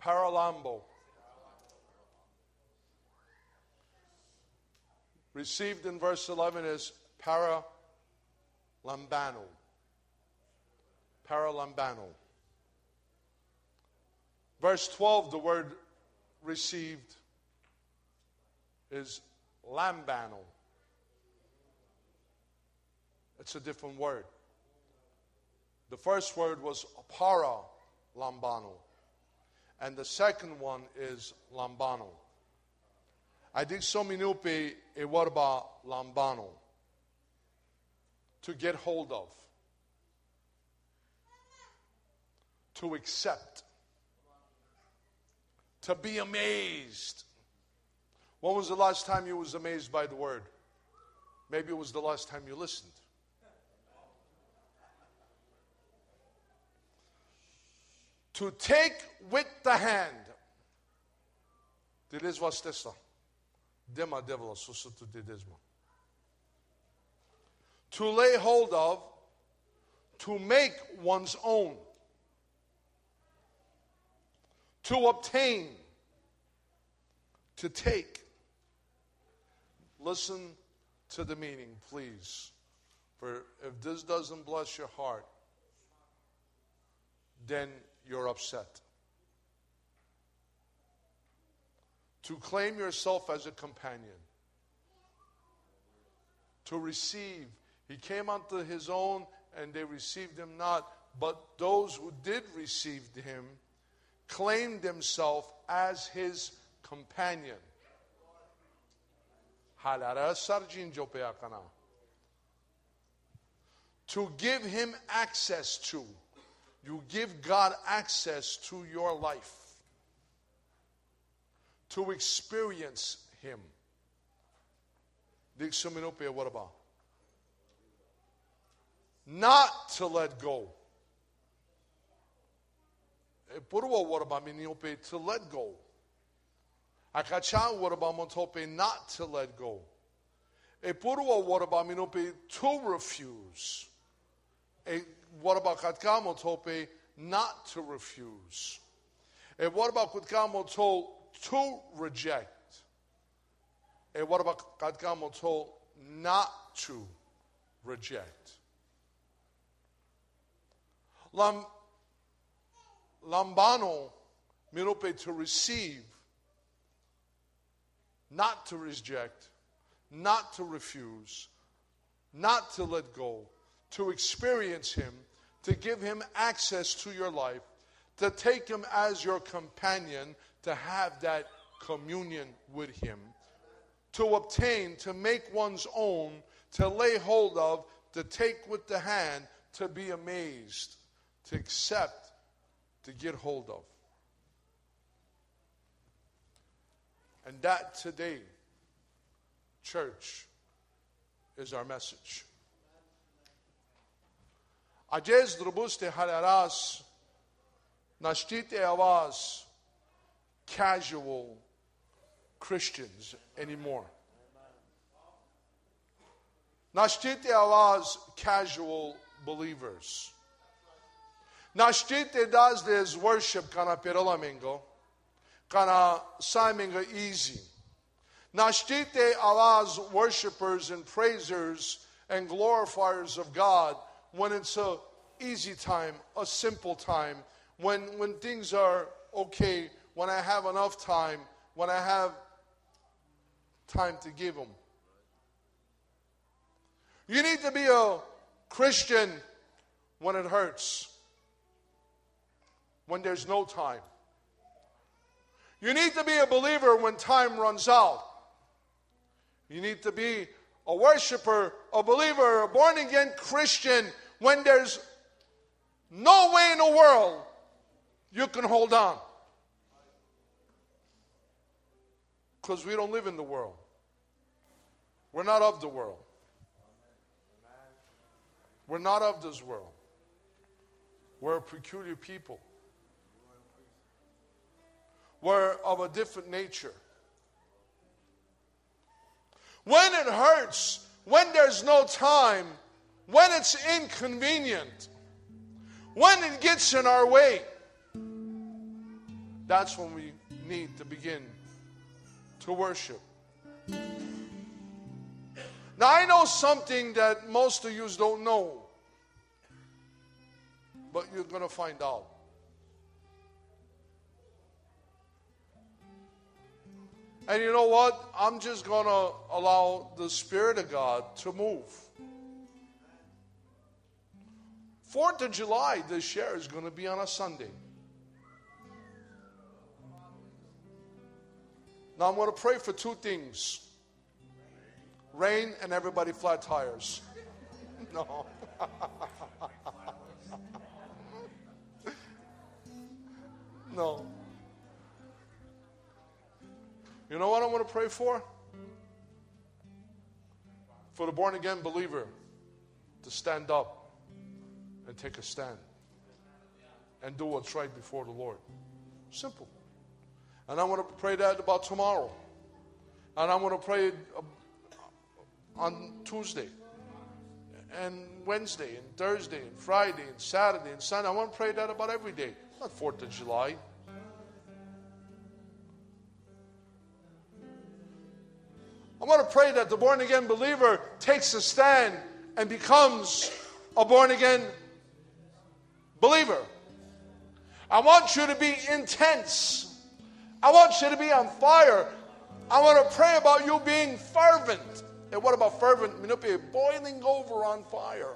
Paralambo. Received in verse 11 is paralambano. Paralambano. Verse 12, the word received is lambano. It's a different word. The first word was paralambano. And the second one is lambano. Adesso minupe e warba lambano. To get hold of. To accept. To be amazed. When was the last time you was amazed by the word? Maybe it was the last time you listened. To take with the hand. Didis was testa. Dema devla susutu didisma. To lay hold of. To make one's own. To obtain. To take. Listen to the meaning, please. For if this doesn't bless your heart, then you're upset. To claim yourself as a companion. To receive. He came unto his own, and they received him not. But those who did receive him claimed himself as his companion. To give him access to. You give God access to your life. To experience him. What about? Not to let go. To let go. Akacha what about motope not to let go. Epurwa what about minope to refuse. What about katkamo tope not to refuse. What about katkamo to reject. What about katkamo not to reject. Lambano minope to receive. Not to reject, not to refuse, not to let go, to experience him, to give him access to your life, to take him as your companion, to have that communion with him, to obtain, to make one's own, to lay hold of, to take with the hand, to be amazed, to accept, to get hold of. And that today, church, is our message. Acez drubuste halaras nashtite avaz casual Christians anymore. Nashtite avaz casual believers. Nashtite does this worship kana perolamingo. Kana Siminga easy. Nashtite Allah's worshipers and praisers and glorifiers of God when it's a easy time, a simple time, when things are okay, when I have enough time, when I have time to give them. You need to be a Christian when it hurts, when there's no time. You need to be a believer when time runs out. You need to be a worshiper, a believer, a born-again Christian when there's no way in the world you can hold on. Because we don't live in the world. We're not of the world. We're not of this world. We're a peculiar people. We're of a different nature. When it hurts, when there's no time, when it's inconvenient, when it gets in our way, That's when we need to begin to worship. Now, I know something that most of you don't know, but you're going to find out. And you know what? I'm just going to allow the Spirit of God to move. 4th of July this year is going to be on a Sunday. Now I'm going to pray for two things. Rain and everybody flat tires. No. No. You know what I'm going to pray for? For the born-again believer to stand up and take a stand and do what's right before the Lord. Simple. And I'm going to pray that about tomorrow. And I'm going to pray on Tuesday and Wednesday and Thursday and Friday and Saturday and Sunday. I want to pray that about every day. Not 4th of July. I want to pray that the born-again believer takes a stand and becomes a born-again believer. I want you to be intense. I want you to be on fire. I want to pray about you being fervent. And what about fervent? Boiling over on fire.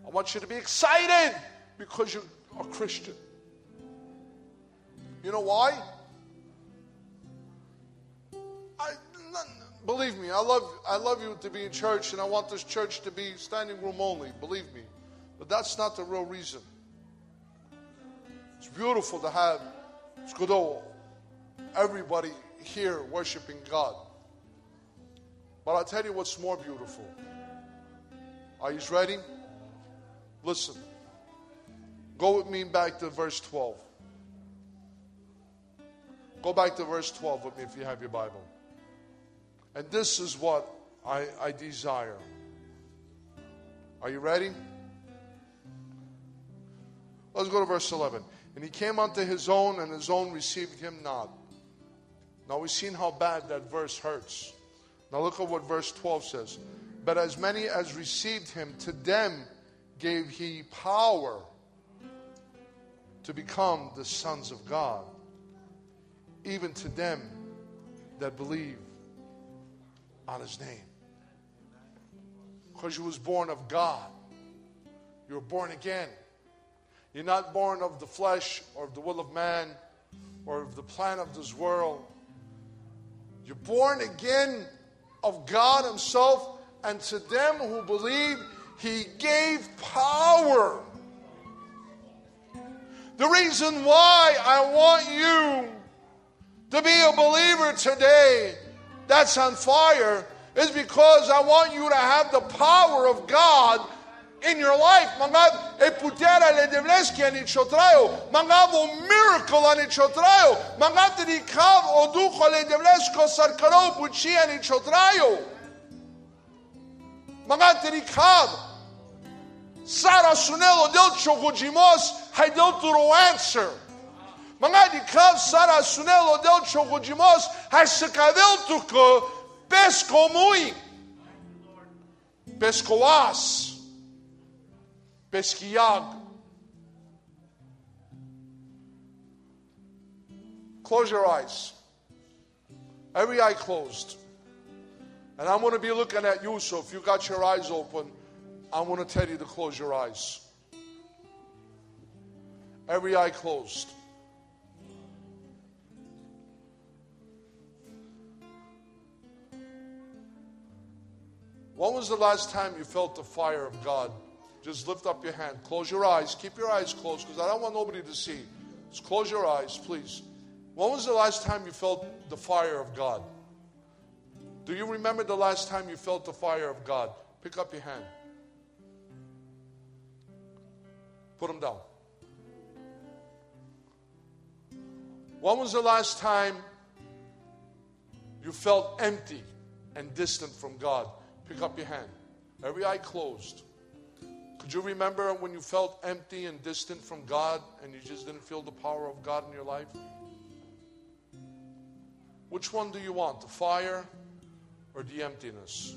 I want you to be excited because you're a Christian. You know why? Believe me, I love you to be in church, and I want this church to be standing room only. Believe me. But that's not the real reason. It's beautiful to have everybody here worshiping God. But I'll tell you what's more beautiful. Are you ready? Listen. Go with me back to verse 12. Go back to verse 12 with me if you have your Bible. And this is what I desire. Are you ready? Let's go to verse 11. And he came unto his own, and his own received him not. Now we've seen how bad that verse hurts. Now look at what verse 12 says. But as many as received him, to them gave he power to become the sons of God, even to them that believe on his name. Because you was born of God. You were born again. You're not born of the flesh or of the will of man or of the plan of this world. You're born again of God himself, and to them who believe, he gave power. The reason why I want you to be a believer today that's on fire is because I want you to have the power of God in your life. Mangad e puterea le devleski ani chotrayo. Mangad o miracle ani chotrayo. Mangad rikav o ducho le devlesko sarkaro buchi ani chotrayo. Mangad rikav Sara sunelo del chogojimos hay del turo answer. Mangad rikav Sara sunelo del chogojimos hay sekadel tuko pesco mui. Pescoas. Pesquiag. Close your eyes. Every eye closed. And I'm going to be looking at you, so if you got your eyes open, I'm going to tell you to close your eyes. Every eye closed. When was the last time you felt the fire of God? Just lift up your hand. Close your eyes. Keep your eyes closed because I don't want nobody to see. Just close your eyes, please. When was the last time you felt the fire of God? Do you remember the last time you felt the fire of God? Pick up your hand. Put them down. When was the last time you felt empty and distant from God? Pick up your hand. Every eye closed. Could you remember when you felt empty and distant from God and you just didn't feel the power of God in your life? Which one do you want, the fire or the emptiness?